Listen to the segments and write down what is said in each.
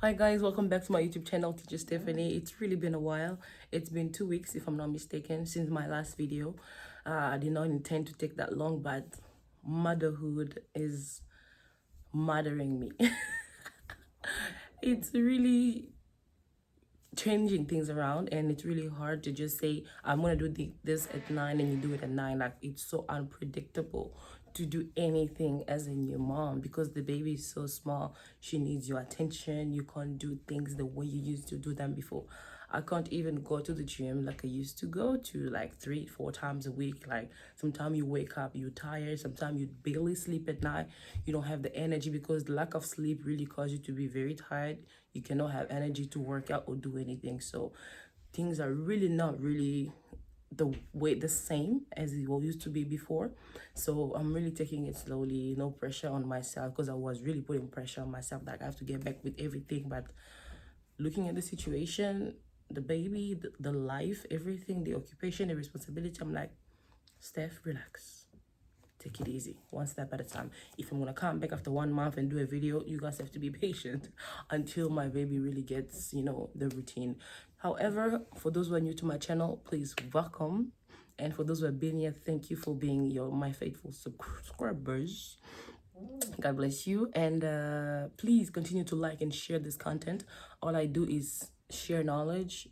Hi guys, welcome back to my YouTube channel, Teacher Stephanie. It's really been a while. It's been 2 weeks, if I'm not mistaken, since my last video. I did not intend to take that long, but motherhood is mothering me. It's really changing things around, and it's really hard to just say I'm gonna do this at 9 and you do it at 9. Like, it's so unpredictable to do anything as a new mom because the baby is so small. She needs your attention. You can't do things the way you used to do them before. I can't even go to the gym like I used to go to, like 3-4 times a week. Like, sometimes you wake up, you're tired, sometimes you barely sleep at night, you don't have the energy because the lack of sleep really causes you to be very tired. You cannot have energy to work out or do anything. So things are really not really the same as it used to be before. So I'm really taking it slowly, no pressure on myself, because I was really putting pressure on myself that I have to get back with everything. But looking at the situation, the baby, the life, everything, the occupation, the responsibility, I'm like, Steph, relax, take it easy, one step at a time. If I'm gonna come back after 1 month and do a video, you guys have to be patient until my baby really gets, the routine. However, for those who are new to my channel, please welcome. And for those who have been here, thank you for being my faithful subscribers. God bless you. And please continue to like and share this content. All I do is share knowledge,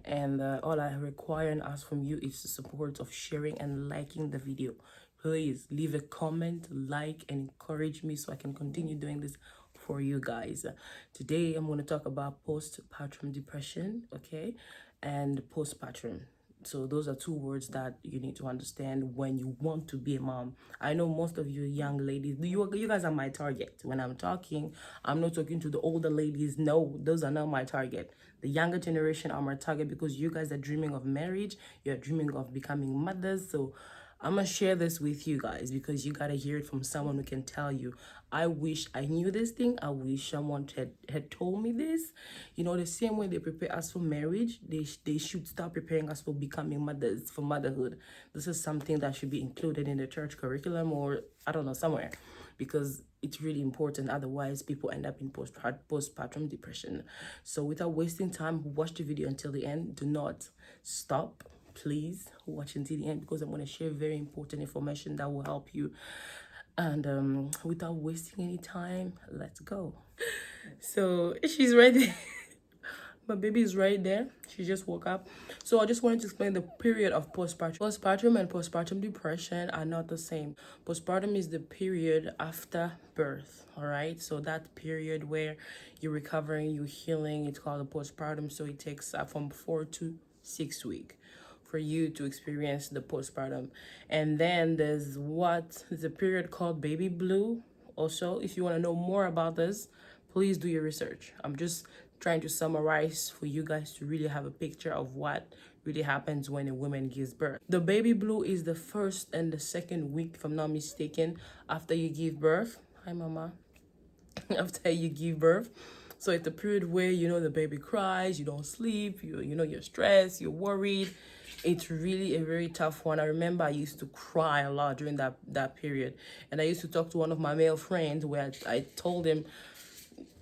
and all I require and ask from you is the support of sharing and liking the video. Please leave a comment, like, and encourage me so I can continue doing this for you guys. Today I'm going to talk about postpartum depression, okay, and postpartum. So those are two words that you need to understand when you want to be a mom. I know most of you young ladies, you guys are my target. When I'm talking, I'm not talking to the older ladies. No, those are not my target. The younger generation are my target because you guys are dreaming of marriage. You're dreaming of becoming mothers. So I'm gonna share this with you guys because you gotta hear it from someone who can tell you, I wish I knew this thing. I wish someone had told me this. The same way they prepare us for marriage, they should start preparing us for becoming mothers, for motherhood. This is something that should be included in the church curriculum, or I don't know, somewhere, because it's really important. Otherwise, people end up in postpartum depression. So without wasting time, watch the video until the end. Do not stop. Please watch until the end because I'm going to share very important information that will help you. And without wasting any time, let's go. So she's right there. My baby is right there. She just woke up. So I just wanted to explain the period of postpartum. Postpartum and postpartum depression are not the same. Postpartum is the period after birth, all right? So that period where you're recovering, you're healing, it's called a postpartum. So it takes from 4 to 6 weeks for you to experience the postpartum. And then there's a period called baby blue. Also, if you want to know more about this, please do your research. I'm just trying to summarize for you guys to really have a picture of what really happens when a woman gives birth. The baby blue is the first and the second week, if I'm not mistaken, after you give birth. Hi, mama. After you give birth. So it's the period where, the baby cries, you don't sleep, you're stressed, you're worried. It's really a very tough one. I remember I used to cry a lot during that period. And I used to talk to one of my male friends where I told him,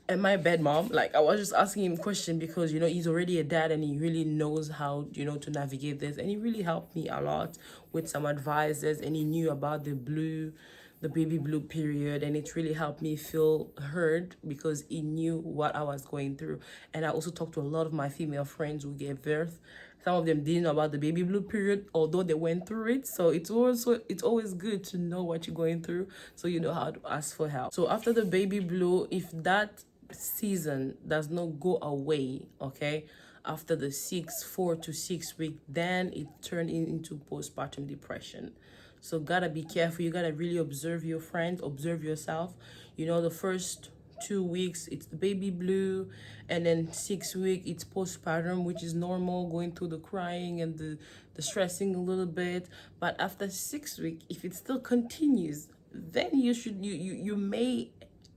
am I a bad mom? Like, I was just asking him a question because, he's already a dad and he really knows how, to navigate this. And he really helped me a lot with some advices, and he knew about the baby blue period, and it really helped me feel heard because he knew what I was going through. And I also talked to a lot of my female friends who gave birth. Some of them didn't know about the baby blue period, although they went through it. So it's always good to know what you're going through, so you know how to ask for help. So after the baby blue, if that season does not go away, okay, after the 4 to 6 week, then it turned into postpartum depression. So gotta be careful. You gotta really observe your friends, observe yourself. The first 2 weeks it's the baby blue, and then 6 week it's postpartum, which is normal, going through the crying and the stressing a little bit. But after 6 week, if it still continues, then you may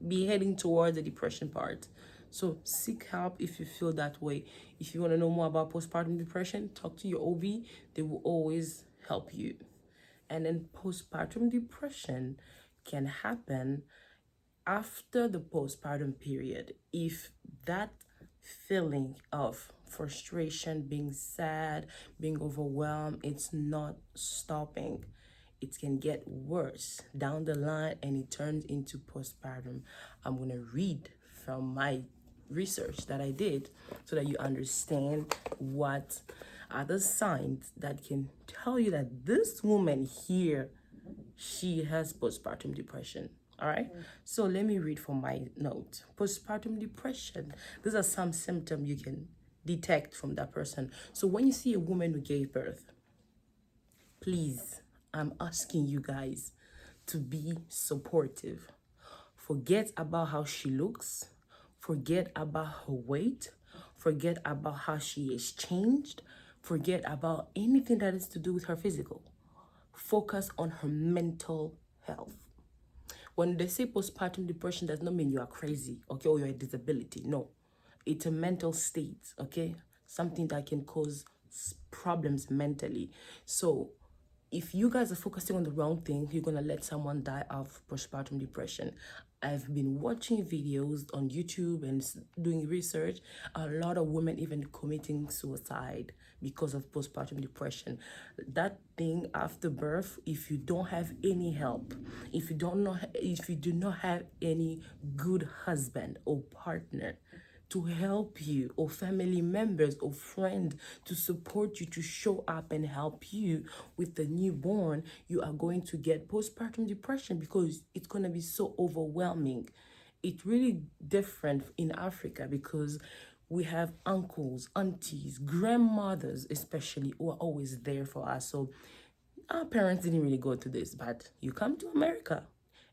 be heading towards the depression part. So seek help if you feel that way. If you want to know more about postpartum depression, talk to your OB. They will always help you. And then postpartum depression can happen after the postpartum period, if that feeling of frustration, being sad, being overwhelmed, it's not stopping, it can get worse down the line and it turns into postpartum. I'm going to read from my research that I did so that you understand what are the signs that can tell you that this woman here, she has postpartum depression. All right. So let me read from my note. Postpartum depression. These are some symptoms you can detect from that person. So when you see a woman who gave birth, please, I'm asking you guys to be supportive. Forget about how she looks. Forget about her weight. Forget about how she is changed. Forget about anything that is to do with her physical. Focus on her mental health. When they say postpartum depression, does not mean you are crazy, okay, or you're a disability. No, it's a mental state, okay, something that can cause problems mentally. So if you guys are focusing on the wrong thing, you're gonna let someone die of postpartum depression. I've been watching videos on YouTube and doing research. A lot of women even committing suicide because of postpartum depression. That thing after birth, if you don't have any help, if you do not have any good husband or partner to help you, or family members or friends to support you, to show up and help you with the newborn, you are going to get postpartum depression because it's going to be so overwhelming. It's really different in Africa because we have uncles, aunties, grandmothers especially, who are always there for us. So our parents didn't really go through this, but you come to America,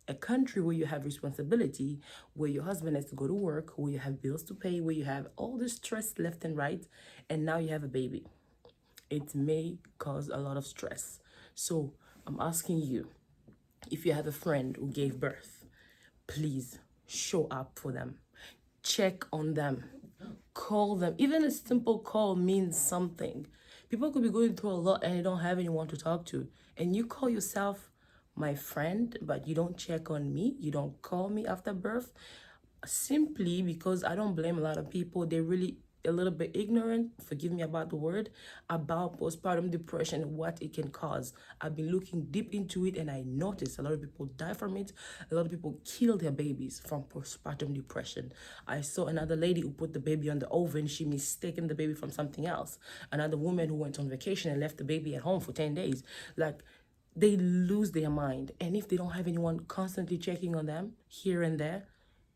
a country where you have responsibility, where your husband has to go to work, where you have bills to pay, where you have all the stress left and right, and now you have a baby. It may cause a lot of stress. So I'm asking you, if you have a friend who gave birth, please show up for them. Check on them. Call them. Even a simple call means something. People could be going through a lot and they don't have anyone to talk to. And you call yourself my friend, but you don't check on me. You don't call me after birth. Simply because I don't blame a lot of people. They're really a little bit ignorant, forgive me about the word, about postpartum depression and what it can cause. I've been looking deep into it and I noticed a lot of people die from it. A lot of people kill their babies from postpartum depression. I saw another lady who put the baby on the oven. She mistaken the baby from something else. Another woman who went on vacation and left the baby at home for 10 days. Like, they lose their mind. And if they don't have anyone constantly checking on them here and there,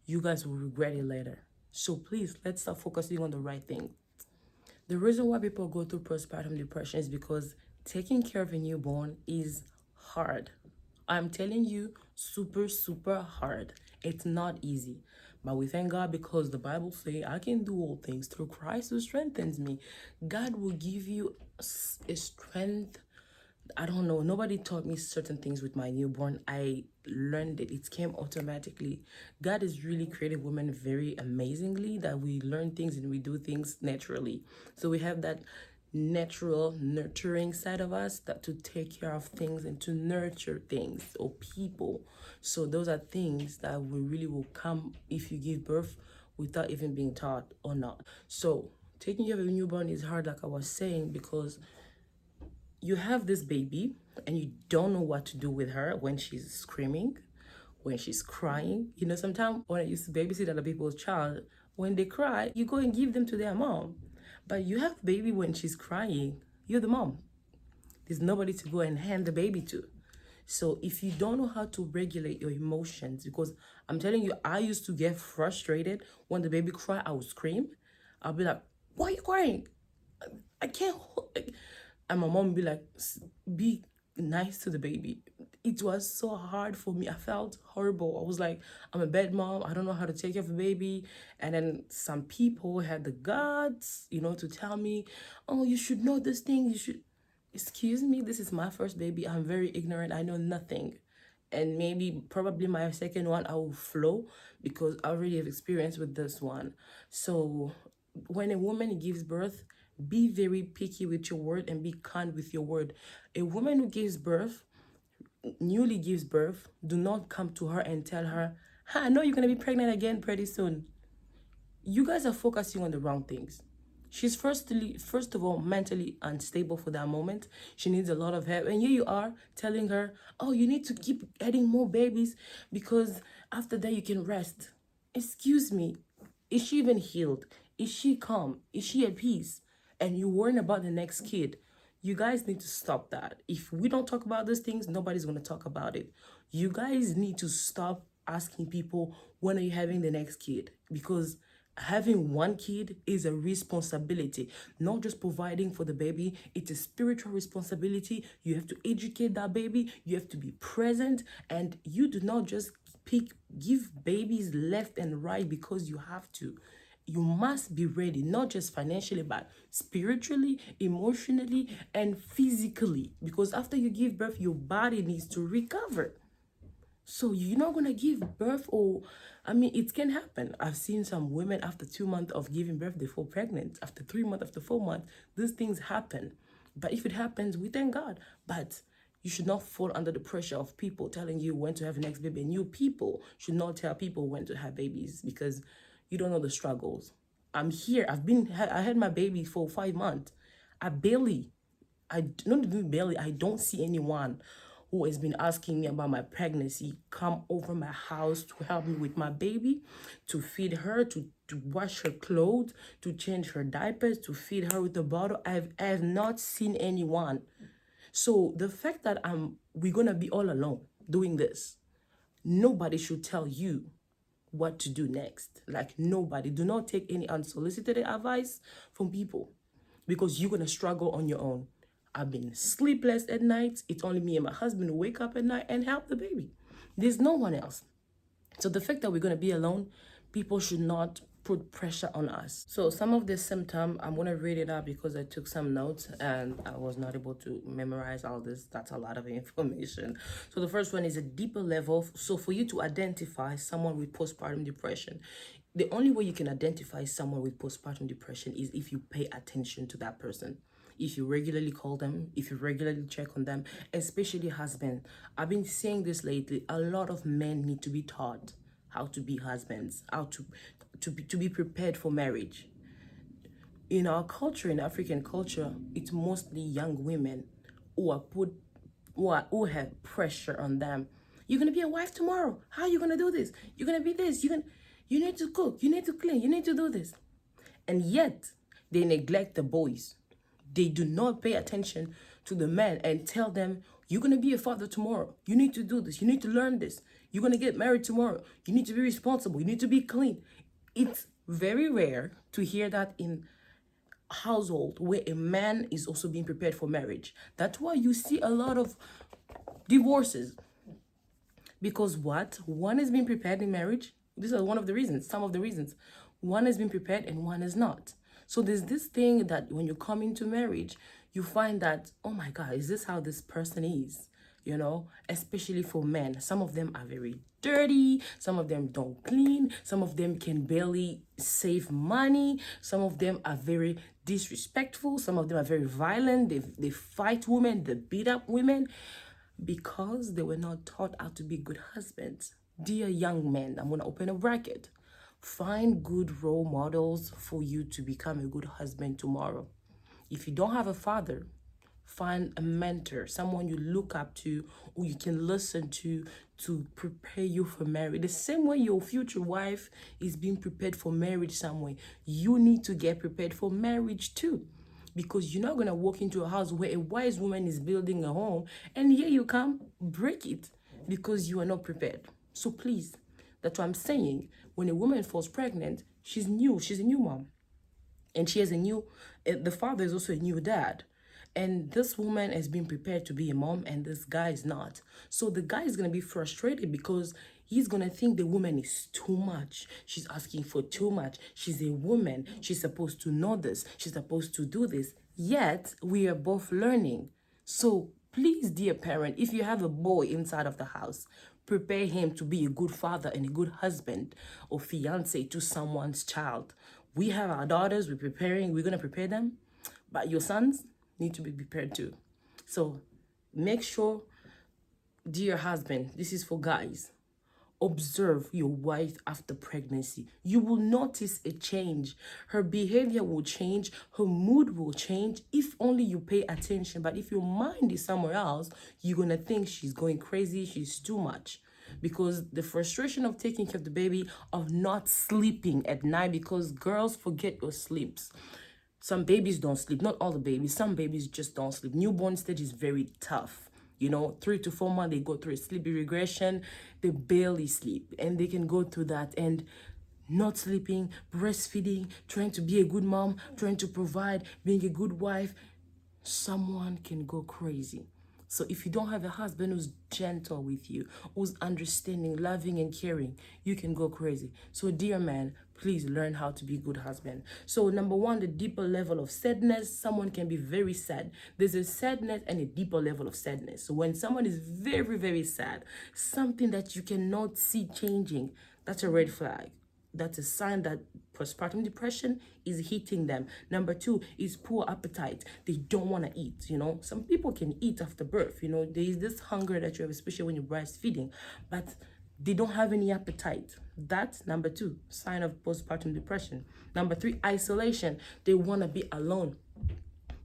you guys will regret it later. So please, let's start focusing on the right thing. The reason why people go through postpartum depression is because taking care of a newborn is hard. I'm telling you, super, super hard. It's not easy. But we thank God because the Bible says, I can do all things through Christ who strengthens me. God will give you a strength. I don't know. Nobody taught me certain things with my newborn. I learned it. It came automatically. God has really created women very amazingly that we learn things and we do things naturally. So we have that natural nurturing side of us, that to take care of things and to nurture things or people. So those are things that we really will come if you give birth without even being taught or not. So taking care of a newborn is hard, like I was saying, because you have this baby and you don't know what to do with her when she's screaming, when she's crying. You know, sometimes when I used to babysit other people's child, when they cry, you go and give them to their mom. But you have baby when she's crying, you're the mom. There's nobody to go and hand the baby to. So if you don't know how to regulate your emotions, because I'm telling you, I used to get frustrated when the baby cried, I would scream. I'll be like, why are you crying? I can't hold. And my mom would be like, be nice to the baby. It was so hard for me. I felt horrible. I was like, I'm a bad mom. I don't know how to take care of a baby. And then some people had the guts, to tell me, oh, you should know this thing. You should. Excuse me, this is my first baby. I'm very ignorant. I know nothing. And maybe, probably my second one, I will flow because I already have experience with this one. So when a woman gives birth, be very picky with your word and be kind with your word. A woman who gives birth, newly gives birth, do not come to her and tell her I know you're going to be pregnant again pretty soon. You guys are focusing on the wrong things. She's first of all, mentally unstable for that moment. She needs a lot of help. And here you are telling her, oh, you need to keep adding more babies because after that you can rest. Excuse me. Is she even healed? Is she calm? Is she at peace? And you're worrying about the next kid. You guys need to stop that. If we don't talk about these things, nobody's going to talk about it. You guys need to stop asking people, when are you having the next kid? Because having one kid is a responsibility, not just providing for the baby. It's a spiritual responsibility. You have to educate that baby. You have to be present, and you do not just give babies left and right because you have to. You must be ready, not just financially, but spiritually, emotionally, and physically. Because after you give birth, your body needs to recover. So you're not gonna give birth, or I mean, it can happen. I've seen some women after 2 months of giving birth, they fall pregnant. After 3 months, after 4 months, these things happen. But if it happens, we thank God. But you should not fall under the pressure of people telling you when to have the next baby. And you people should not tell people when to have babies because you don't know the struggles. I'm here. I had my baby for 5 months. I barely I not even barely, I don't see anyone who has been asking me about my pregnancy come over my house to help me with my baby, to feed her, to wash her clothes, to change her diapers, to feed her with a bottle. I have not seen anyone. So the fact that we're gonna be all alone doing this, nobody should tell you what to do next. Like, nobody. Do not take any unsolicited advice from people because you're going to struggle on your own. I've been sleepless at night. It's only me and my husband who wake up at night and help the baby. There's no one else. So the fact that we're going to be alone, people should not put pressure on us. So some of this symptom, I'm going to read it out because I took some notes and I was not able to memorize all this. That's a lot of information. So the first one is a deeper level. So for you to identify someone with postpartum depression, the only way you can identify someone with postpartum depression is if you pay attention to that person. If you regularly call them, if you regularly check on them, especially husbands. I've been saying this lately. A lot of men need to be taught how to be husbands, how to be prepared for marriage. In our culture, in African culture, it's mostly young women who are put who have pressure on them. You're gonna be a wife tomorrow. How are you gonna do this? You're gonna be this. You need to cook. You need to clean. You need to do this. And yet they neglect the boys. They do not pay attention to the men and tell them, you're going to be a father tomorrow. You need to do this. You need to learn this. You're going to get married tomorrow. You need to be responsible. You need to be clean. It's very rare to hear that in a household where a man is also being prepared for marriage. That's why you see a lot of divorces. Because what? One is being prepared in marriage. These are one of the reasons, some of the reasons. One has been prepared and one is not. So there's this thing that when you come into marriage, you find that, oh my God, is this how this person is? You know, especially for men. Some of them are very dirty. Some of them don't clean. Some of them can barely save money. Some of them are very disrespectful. Some of them are very violent. They fight women. They beat up women because they were not taught how to be good husbands. Dear young men, I'm going to open a bracket. Find good role models for you to become a good husband tomorrow. If you don't have a father, find a mentor, someone you look up to or you can listen to prepare you for marriage. The same way your future wife is being prepared for marriage somewhere, you need to get prepared for marriage too. Because you're not going to walk into a house where a wise woman is building a home and here you come, break it because you are not prepared. So please, that's what I'm saying. When a woman falls pregnant, she's a new mom. And she has the father is also a new dad. And this woman has been prepared to be a mom and this guy is not. So the guy is going to be frustrated because he's going to think the woman is too much. She's asking for too much. She's a woman. She's supposed to know this. She's supposed to do this. Yet, we are both learning. So please, dear parent, if you have a boy inside of the house, prepare him to be a good father and a good husband or fiance to someone's child. We have our daughters, we're going to prepare them, but your sons need to be prepared too. So make sure, dear husband, this is for guys, Observe your wife after pregnancy. You will notice a change. Her behavior will change, her mood will change if only you pay attention. But if your mind is somewhere else, you're gonna think she's going crazy, she's too much. Because the frustration of taking care of the baby, of not sleeping at night, because girls forget your sleeps. Some babies don't sleep, not all the babies, some babies just don't sleep. Newborn stage is very tough. 3 to 4 months, they go through a sleepy regression, they barely sleep, and they can go through that. And not sleeping, breastfeeding, trying to be a good mom, trying to provide, being a good wife, someone can go crazy. So if you don't have a husband who's gentle with you, who's understanding, loving, and caring, you can go crazy. So dear man, please learn how to be a good husband. So number one, the deeper level of sadness. Someone can be very sad. There's a sadness and a deeper level of sadness. So when someone is very, very sad, something that you cannot see changing, that's a red flag. That's a sign that postpartum depression is hitting them. Number two is poor appetite. They don't want to eat. Some people can eat after birth. There is this hunger that you have, especially when you're breastfeeding, but they don't have any appetite. That's number two, sign of postpartum depression. Number three, isolation. They want to be alone.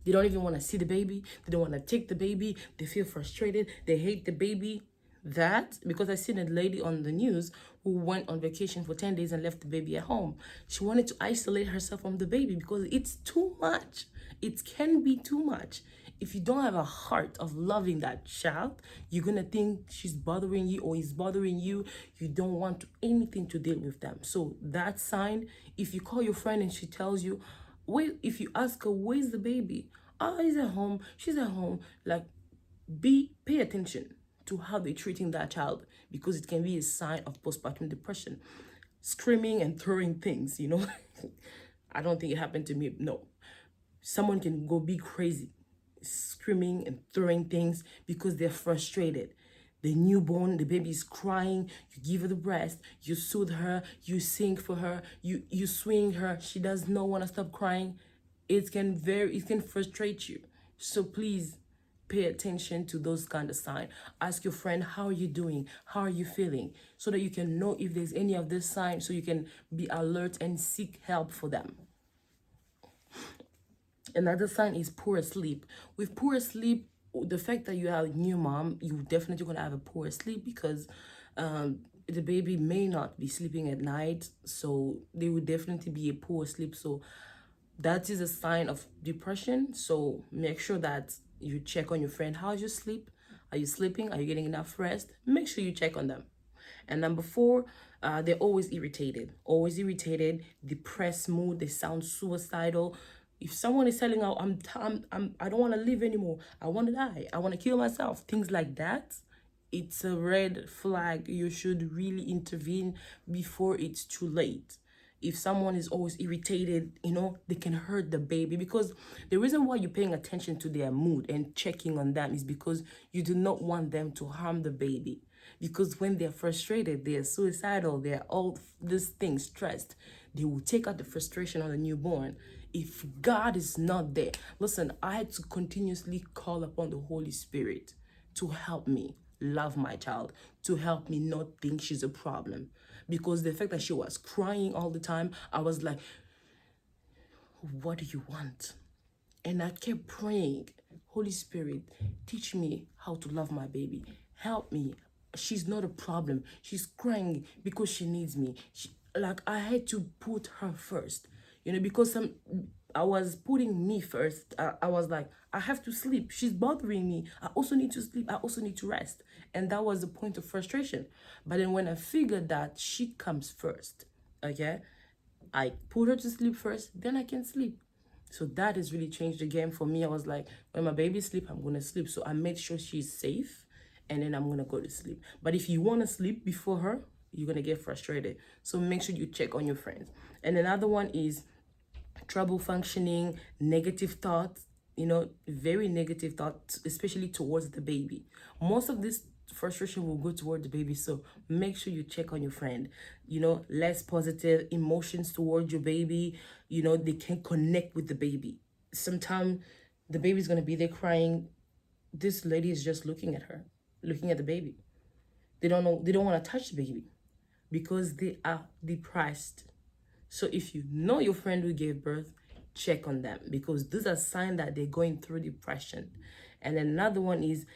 They don't even want to see the baby. They don't want to take the baby. They feel frustrated. They hate the baby. That, because I seen a lady on the news who went on vacation for 10 days and left the baby at home. She wanted to isolate herself from the baby because it's too much. It can be too much. If you don't have a heart of loving that child, you're going to think she's bothering you or he's bothering you. You don't want anything to deal with them. So that sign, if you call your friend and she tells you, wait, if you ask her, where's the baby? Oh, he's at home. She's at home. Like, pay attention to how they're treating that child, because it can be a sign of postpartum depression. Screaming and throwing things, I don't think it happened to me. No. Someone can go be crazy, screaming and throwing things because they're frustrated. The newborn, the baby is crying, you give her the breast, you soothe her, you sing for her, you swing her, she does not want to stop crying. It can frustrate you. So please, pay attention to those kind of signs. Ask your friend, how are you doing? How are you feeling? So that you can know if there's any of this sign, so you can be alert and seek help for them. Another sign is poor sleep. With poor sleep, the fact that you are a new mom, you're definitely going to have a poor sleep, because the baby may not be sleeping at night. So there will definitely be a poor sleep. So that is a sign of depression. So make sure that you check on your friend. How's your sleep? Are you sleeping? Are you getting enough rest? Make sure you check on them. And number four, they're always irritated, depressed mood. They sound suicidal. If someone is telling out, I don't want to live anymore, I want to die, I want to kill myself, things like that, it's a red flag. You should really intervene before it's too late. If someone is always irritated, they can hurt the baby, because the reason why you're paying attention to their mood and checking on them is because you do not want them to harm the baby. Because when they're frustrated, they're suicidal, they're all these things, stressed, they will take out the frustration on the newborn. If God is not there, listen, I had to continuously call upon the Holy Spirit to help me love my child, to help me not think she's a problem. Because the fact that she was crying all the time, I was like, what do you want? And I kept praying, Holy Spirit, teach me how to love my baby. Help me. She's not a problem. She's crying because she needs me. I had to put her first, because I was putting me first. I was like, I have to sleep. She's bothering me. I also need to sleep. I also need to rest. And that was the point of frustration. But then when I figured that she comes first, okay, I put her to sleep first, then I can sleep. So that has really changed the game for me. I was like, when my baby sleep, I'm going to sleep. So I made sure she's safe, and then I'm going to go to sleep. But if you want to sleep before her, you're going to get frustrated. So make sure you check on your friends. And another one is trouble functioning, negative thoughts, very negative thoughts, especially towards the baby. Most of this frustration will go toward the baby. So make sure you check on your friend. Less positive emotions towards your baby. They can connect with the baby. Sometimes the baby's going to be there crying. This lady is just looking at her, looking at the baby. They don't want to touch the baby. because they are depressed. So if you know your friend who gave birth, check on them, because these are signs that they're going through depression. And then another one is,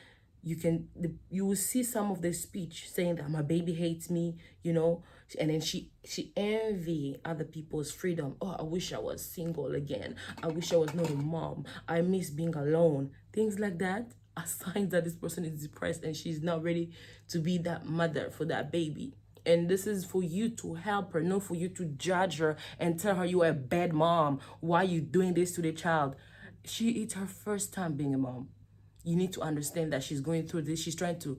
you will see some of the speech saying that my baby hates me, and then she envy other people's freedom. Oh, I wish I was single again. I wish I was not a mom. I miss being alone. Things like that are signs that this person is depressed and she's not ready to be that mother for that baby. And this is for you to help her, not for you to judge her and tell her you are a bad mom. Why are you doing this to the child? It's her first time being a mom. You need to understand that she's going through this. She's trying to,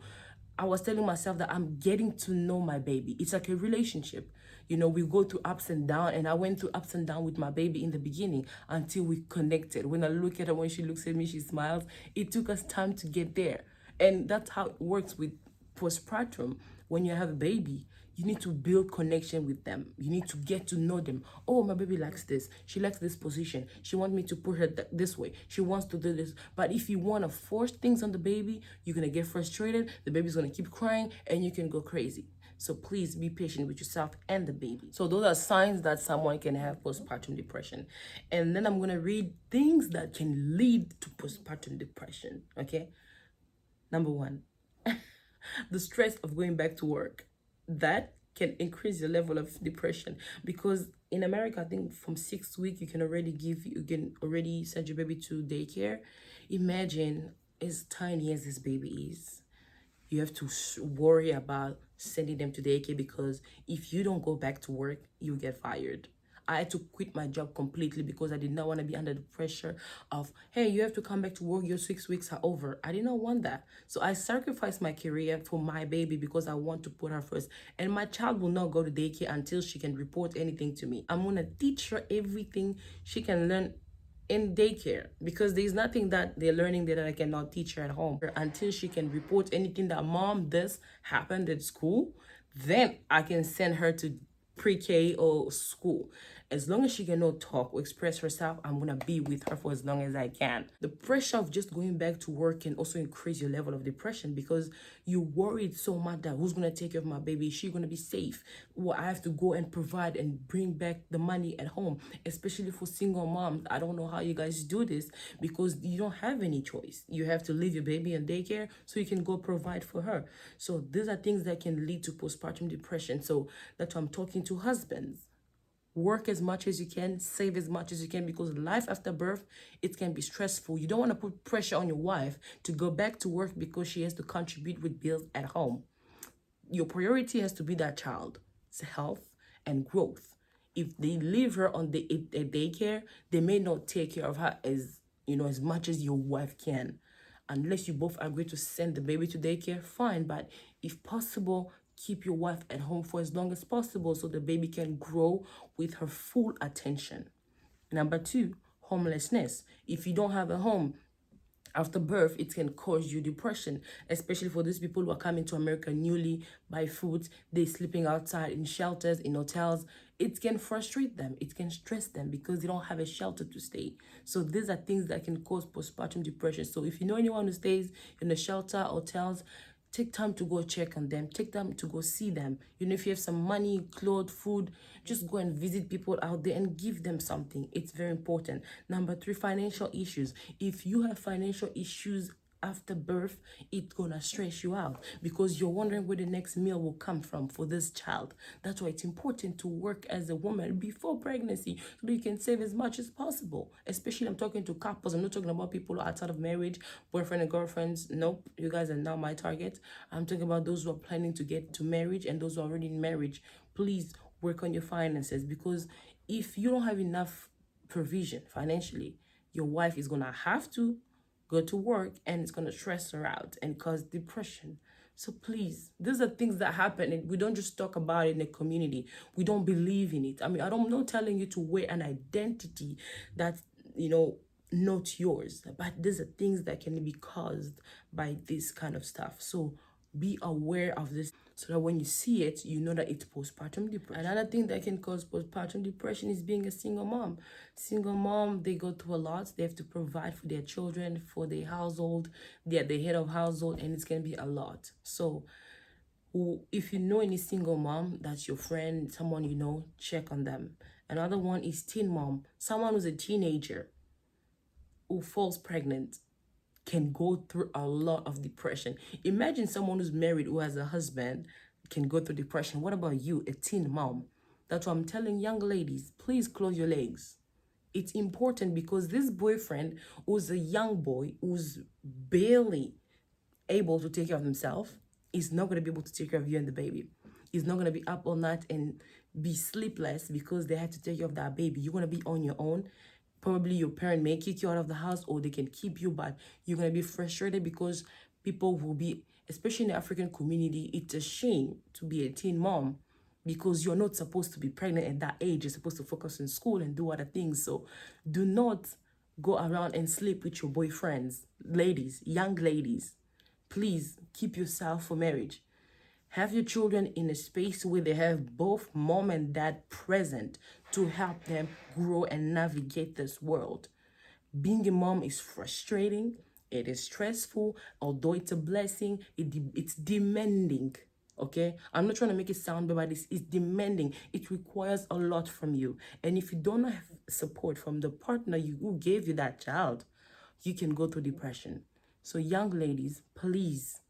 I was telling myself that I'm getting to know my baby. It's like a relationship. We go through ups and downs, and I went through ups and downs with my baby in the beginning until we connected. When I look at her, when she looks at me, she smiles. It took us time to get there. And that's how it works with postpartum. When you have a baby, you need to build connection with them. You need to get to know them. Oh, my baby likes this. She likes this position. She wants me to put her this way. She wants to do this. But if you want to force things on the baby, you're going to get frustrated. The baby's going to keep crying and you can go crazy. So please be patient with yourself and the baby. So those are signs that someone can have postpartum depression. And then I'm going to read things that can lead to postpartum depression. Okay? Number one, the stress of going back to work. That can increase your level of depression, because in America, I think from 6 weeks you can already send your baby to daycare. Imagine as tiny as this baby is, you have to worry about sending them to daycare, because if you don't go back to work, you get fired. I had to quit my job completely because I did not want to be under the pressure of, hey, you have to come back to work, your 6 weeks are over. I did not want that. So I sacrificed my career for my baby because I want to put her first. And my child will not go to daycare until she can report anything to me. I'm going to teach her everything she can learn in daycare, because there's nothing that they're learning that I cannot teach her at home. Until she can report anything that mom, this happened at school, then I can send her to pre-K or school. As long as she cannot talk or express herself, I'm gonna be with her for as long as I can. The pressure of just going back to work can also increase your level of depression, because you worried so much that who's gonna take care of my baby? Is she gonna be safe? Well, I have to go and provide and bring back the money at home, especially for single moms. I don't know how you guys do this, because you don't have any choice. You have to leave your baby in daycare so you can go provide for her. So these are things that can lead to postpartum depression. So that's why I'm talking to husbands. Work as much as you can, save as much as you can, because life after birth, it can be stressful. You don't want to put pressure on your wife to go back to work because she has to contribute with bills at home. Your priority has to be that child's health and growth. If they leave her on the daycare, they may not take care of her as much as your wife can. Unless you both agree to send the baby to daycare, fine. But if possible, keep your wife at home for as long as possible so the baby can grow with her full attention. Number two, homelessness. If you don't have a home after birth, it can cause you depression, especially for these people who are coming to America newly, buy food, they're sleeping outside in shelters, in hotels. It can frustrate them, it can stress them because they don't have a shelter to stay. So these are things that can cause postpartum depression. So if you know anyone who stays in a shelter, hotels, take time to go check on them. Take time to go see them. If you have some money, clothes, food, just go and visit people out there and give them something. It's very important. Number three, financial issues. If you have financial issues after birth, it's gonna stress you out because you're wondering where the next meal will come from for this child. That's why it's important to work as a woman before pregnancy so that you can save as much as possible. Especially, I'm talking to couples. I'm not talking about people outside of marriage, boyfriend and girlfriends. Nope, you guys are not my target. I'm talking about those who are planning to get to marriage and those who are already in marriage. Please work on your finances, because if you don't have enough provision financially, your wife is gonna have to go to work and it's going to stress her out and cause depression. So please, these are things that happen, and we don't just talk about it in the community. We don't believe in it. I'm not telling you to wear an identity that's, not yours, but these are things that can be caused by this kind of stuff. So be aware of this so that when you see it, you know that it's postpartum depression. Another thing that can cause postpartum depression is being a single mom. Single mom, they go through a lot. They have to provide for their children, for their household. They're the head of household, and it's going to be a lot. So Who, if you know any single mom that's your friend, someone you know, check on them. Another one is teen mom, someone who's a teenager who falls pregnant can go through a lot of depression. Imagine someone who's married who has a husband can go through depression. What about you, a teen mom? That's why I'm telling young ladies, please close your legs. It's important because this boyfriend who's a young boy who's barely able to take care of himself is not going to be able to take care of you and the baby. He's not going to be up all night and be sleepless because they have to take care of that baby. You're going to be on your own. Probably your parent may kick you out of the house or they can keep you, but you're going to be frustrated because people will be, especially in the African community, it's a shame to be a teen mom because you're not supposed to be pregnant at that age. You're supposed to focus in school and do other things. So do not go around and sleep with your boyfriends. Ladies, young ladies, please keep yourself for marriage. Have your children in a space where they have both mom and dad present to help them grow and navigate this world. Being a mom is frustrating, it is stressful, although it's a blessing, it's demanding. Okay, I'm not trying to make it sound bad, but it's demanding. It requires a lot from you. And if you don't have support from the partner who gave you that child, you can go through depression. So young ladies, please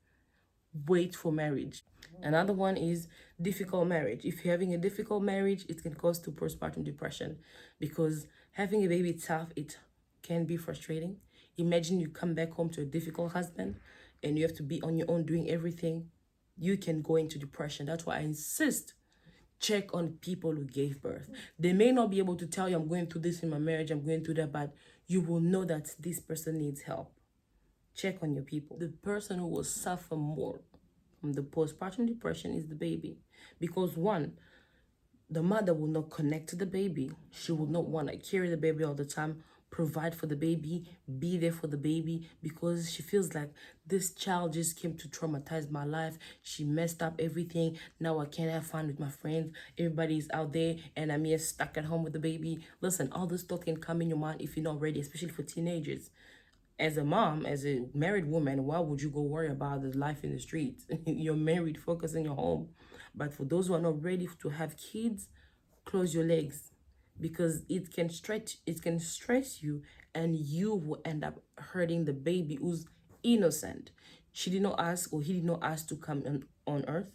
wait for marriage. Another one is difficult marriage. If you're having a difficult marriage, it can cause to postpartum depression because having a baby itself, it can be frustrating. Imagine you come back home to a difficult husband and you have to be on your own doing everything. You can go into depression. That's why I insist check on people who gave birth. They may not be able to tell you, I'm going through this in my marriage, I'm going through that, but you will know that this person needs help. Check on your people. The person who will suffer more from the postpartum depression is the baby. Because one, the mother will not connect to the baby. She will not want to carry the baby all the time, provide for the baby, be there for the baby, because she feels like this child just came to traumatize my life. She messed up everything. Now I can't have fun with my friends. Everybody's out there and I'm here stuck at home with the baby. Listen, all this stuff can come in your mind if you're not ready, especially for teenagers. As a mom, as a married woman, why would you go worry about the life in the streets? You're married, focus in your home. But for those who are not ready to have kids, close your legs because it can stress you and you will end up hurting the baby who's innocent. She did not ask or he did not ask to come on earth.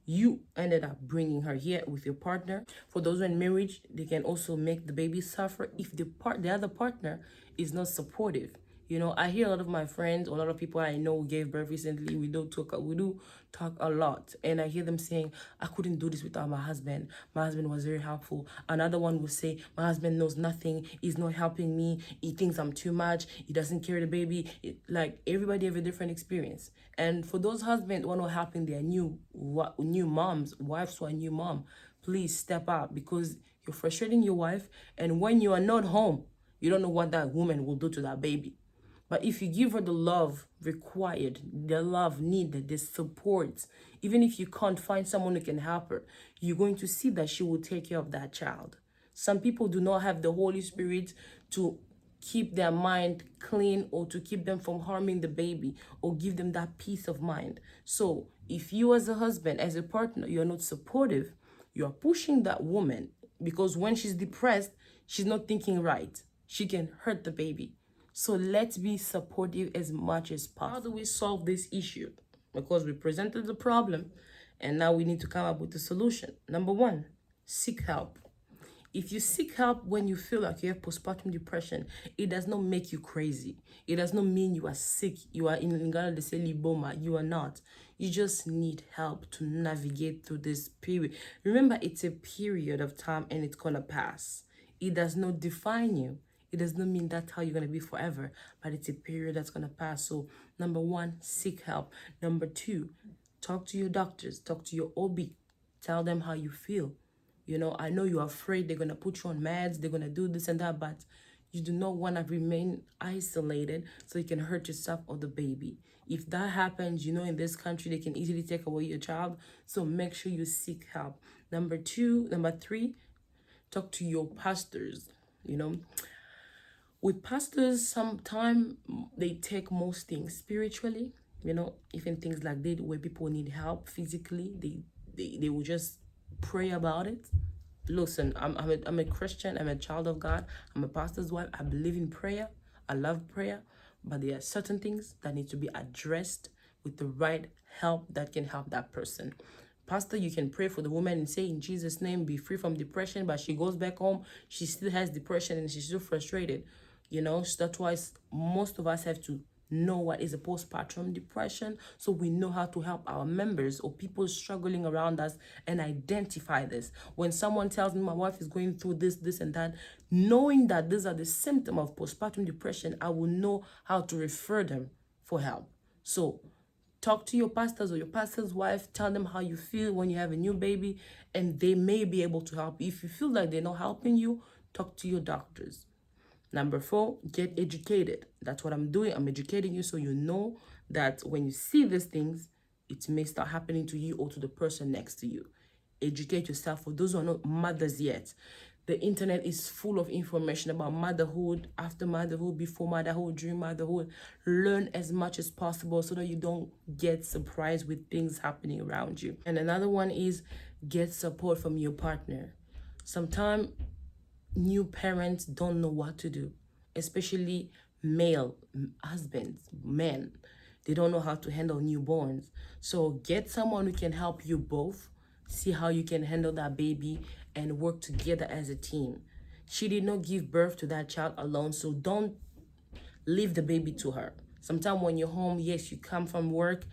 You ended up bringing her here with your partner. For those who are in marriage, they can also make the baby suffer if the other partner is not supportive. You know, I hear a lot of my friends, a lot of people I know who gave birth recently. We do talk a lot, and I hear them saying, "I couldn't do this without my husband. My husband was very helpful." Another one will say, "My husband knows nothing. He's not helping me. He thinks I'm too much. He doesn't carry the baby." Like everybody have a different experience. And for those husbands who are not helping their new moms, wives who are new mom, please step up because you're frustrating your wife, and when you are not home, you don't know what that woman will do to that baby. But if you give her the love required, the love needed, the support, even if you can't find someone who can help her, you're going to see that she will take care of that child. Some people do not have the Holy Spirit to keep their mind clean or to keep them from harming the baby or give them that peace of mind. So if you as a husband, as a partner, you're not supportive, you're pushing that woman because when she's depressed, she's not thinking right. She can hurt the baby. So let's be supportive as much as possible. How do we solve this issue? Because we presented the problem and now we need to come up with a solution. Number one, seek help. If you seek help when you feel like you have postpartum depression, it does not make you crazy. It does not mean you are sick. You are in Lingala de Seliboma. You are not. You just need help to navigate through this period. Remember, it's a period of time and it's going to pass. It does not define you. It does not mean that's how you're going to be forever, but it's a period that's going to pass. So, number one, seek help. Number two, talk to your doctors, talk to your OB. Tell them how you feel. You know, I know you're afraid they're going to put you on meds, they're going to do this and that, but you do not want to remain isolated so you can hurt yourself or the baby. If that happens, you know, in this country, they can easily take away your child. So make sure you seek help. Number three, talk to your pastors, you know. With pastors, sometimes they take most things spiritually. Even things like that where people need help physically, they will just pray about it. Listen, I'm a Christian, I'm a child of God, I'm a pastor's wife, I believe in prayer, I love prayer, but there are certain things that need to be addressed with the right help that can help that person. Pastor, you can pray for the woman and say in Jesus' name, be free from depression, but she goes back home, she still has depression and she's still frustrated. So that's why most of us have to know what is a postpartum depression, so we know how to help our members or people struggling around us and identify this. When someone tells me my wife is going through this and that, knowing that these are the symptoms of postpartum depression, I will know how to refer them for help. So talk to your pastors or your pastor's wife, tell them how you feel when you have a new baby, and they may be able to help. If you feel like they're not helping you, talk to your doctors. Number 4, get educated. That's what I'm doing. I'm educating you so you know that when you see these things, it may start happening to you or to the person next to you. Educate yourself. For those who are not mothers yet, the internet is full of information about motherhood, after motherhood, before motherhood, during motherhood. Learn as much as possible so that you don't get surprised with things happening around you. And another one is get support from your partner. Sometimes new parents don't know what to do, especially male husbands, men. They don't know how to handle newborns. So get someone who can help you both, see how you can handle that baby, and work together as a team. She did not give birth to that child alone, so don't leave the baby to her. Sometimes when you're home, yes, you come from work,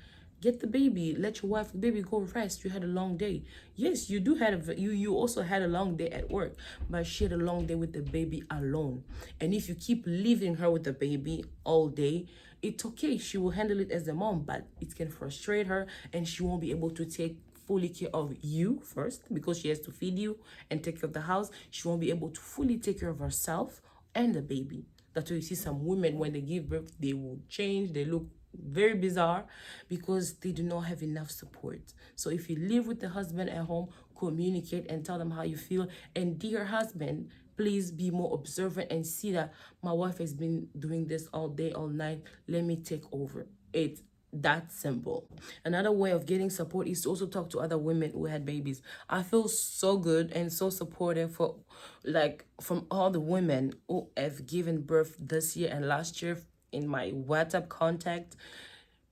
get the baby, let your wife, the baby, go rest. You had a long day. Yes, you do had you also had a long day at work, but she had a long day with the baby alone. And if you keep leaving her with the baby all day, it's okay. She will handle it as a mom, but it can frustrate her and she won't be able to take fully care of you first, because she has to feed you and take care of the house. She won't be able to fully take care of herself and the baby. That's why you see some women, when they give birth, they will change, they look very bizarre because they do not have enough support. So if you live with the husband at home, communicate and tell them how you feel. And dear husband, please be more observant and see that my wife has been doing this all day, all night. Let me take over. It's that simple. Another way of getting support is to also talk to other women who had babies. I feel so good and so supportive from all the women who have given birth this year and last year in my WhatsApp contact.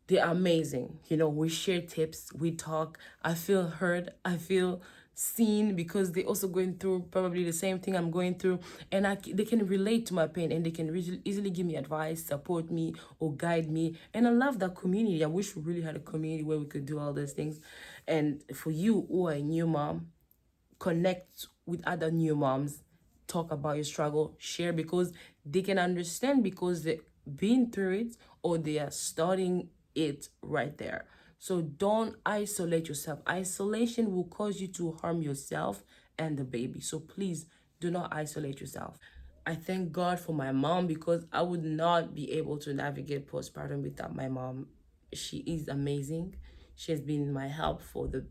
They're amazing. We share tips, we talk. I feel heard, I feel seen, because they're also going through probably the same thing I'm going through, and they can relate to my pain, and they can easily give me advice, support me, or guide me. And I love that community. I wish we really had a community where we could do all those things. And for you who are a new mom, connect with other new moms, talk about your struggle, share, because they can understand, because they've been through it or they are starting it right there. So don't isolate yourself. Isolation will cause you to harm yourself and the baby. So please do not isolate yourself. I thank God for my mom, because I would not be able to navigate postpartum without my mom. She is amazing. She has been my help for the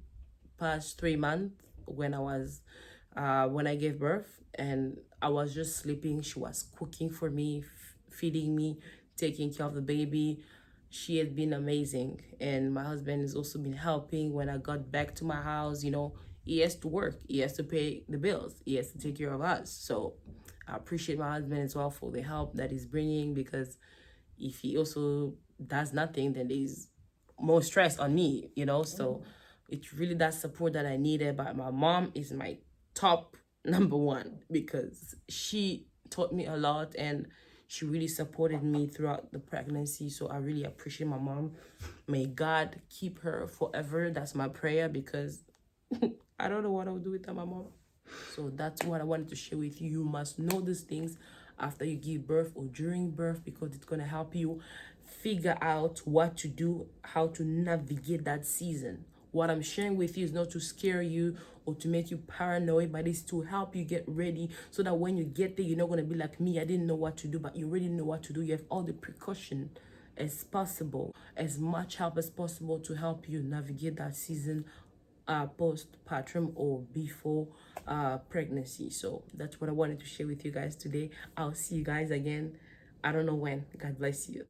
past 3 months when I gave birth, and I was just sleeping. She was cooking for me, feeding me, taking care of the baby. She has been amazing. And my husband has also been helping when I got back to my house. He has to work, he has to pay the bills, he has to take care of us. So I appreciate my husband as well for the help that he's bringing, because if he also does nothing, then there's more stress on me. So it's really that support that I needed. But my mom is my top number one, because she taught me a lot and she really supported me throughout the pregnancy. So I really appreciate my mom. May God keep her forever. That's my prayer, because I don't know what I would do without my mom. So that's what I wanted to share with you. You must know these things after you give birth or during birth, because it's going to help you figure out what to do, how to navigate that season. What I'm sharing with you is not to scare you or to make you paranoid, but it's to help you get ready, so that when you get there, you're not going to be like me. I didn't know what to do, but you already know what to do. You have all the precaution as possible, as much help as possible to help you navigate that season, postpartum or before pregnancy. So that's what I wanted to share with you guys today. I'll see you guys again. I don't know when. God bless you.